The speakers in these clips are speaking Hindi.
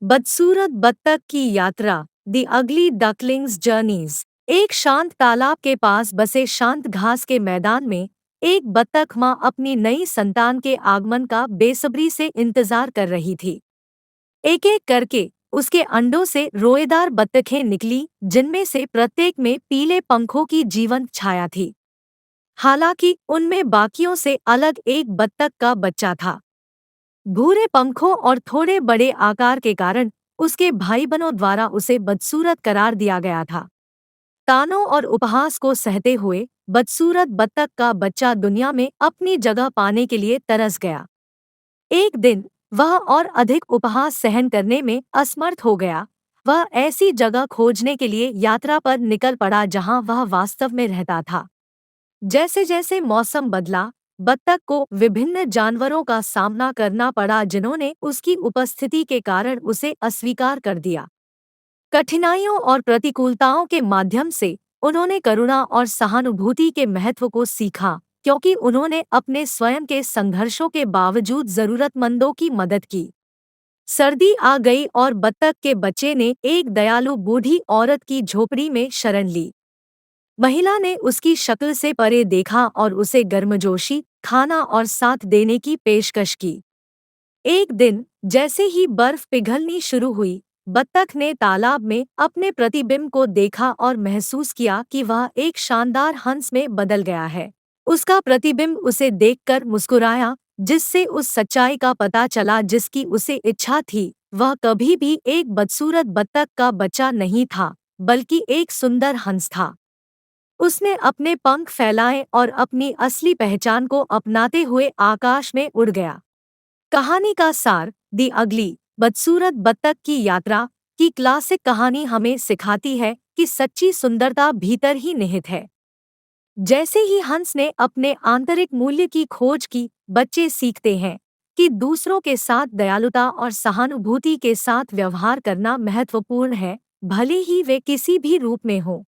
बदसूरत बत्तख की यात्रा, द अगली डकलिंग्स जर्नीज। एक शांत तालाब के पास बसे शांत घास के मैदान में एक बत्तख माँ अपनी नई संतान के आगमन का बेसब्री से इंतजार कर रही थी। एक एक करके उसके अंडों से रोएदार बत्तखें निकली, जिनमें से प्रत्येक में पीले पंखों की जीवंत छाया थी। हालांकि उनमें बाकियों से अलग एक बत्तख का बच्चा था। भूरे पंखों और थोड़े बड़े आकार के कारण उसके भाईबंधों द्वारा उसे बदसूरत करार दिया गया था। तानों और उपहास को सहते हुए बदसूरत बत्तख का बच्चा दुनिया में अपनी जगह पाने के लिए तरस गया। एक दिन वह और अधिक उपहास सहन करने में असमर्थ हो गया। वह ऐसी जगह खोजने के लिए यात्रा पर निकल पड़ा जहां वह वास्तव में रहता था। जैसे जैसे मौसम बदला, बत्तख को विभिन्न जानवरों का सामना करना पड़ा जिन्होंने उसकी उपस्थिति के कारण उसे अस्वीकार कर दिया। कठिनाइयों और प्रतिकूलताओं के माध्यम से उन्होंने करुणा और सहानुभूति के महत्व को सीखा, क्योंकि उन्होंने अपने स्वयं के संघर्षों के बावजूद जरूरतमंदों की मदद की। सर्दी आ गई और बत्तख के बच्चे ने एक दयालु बूढ़ी औरत की झोपड़ी में शरण ली। महिला ने उसकी शक्ल से परे देखा और उसे गर्मजोशी, खाना और साथ देने की पेशकश की। एक दिन जैसे ही बर्फ पिघलनी शुरू हुई, बत्तख ने तालाब में अपने प्रतिबिंब को देखा और महसूस किया कि वह एक शानदार हंस में बदल गया है। उसका प्रतिबिंब उसे देखकर मुस्कुराया, जिससे उस सच्चाई का पता चला जिसकी उसे इच्छा थी। वह कभी भी एक बदसूरत बत्तख का बच्चा नहीं था, बल्कि एक सुंदर हंस था। उसने अपने पंख फैलाए और अपनी असली पहचान को अपनाते हुए आकाश में उड़ गया। कहानी का सार, दी अगली बदसूरत बत्तख की यात्रा की क्लासिक कहानी हमें सिखाती है कि सच्ची सुंदरता भीतर ही निहित है। जैसे ही हंस ने अपने आंतरिक मूल्य की खोज की, बच्चे सीखते हैं कि दूसरों के साथ दयालुता और सहानुभूति के साथ व्यवहार करना महत्वपूर्ण है, भले ही वे किसी भी रूप में हों।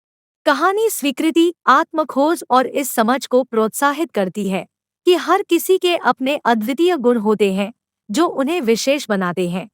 कहानी स्वीकृति, आत्मखोज और इस समझ को प्रोत्साहित करती है कि हर किसी के अपने अद्वितीय गुण होते हैं जो उन्हें विशेष बनाते हैं।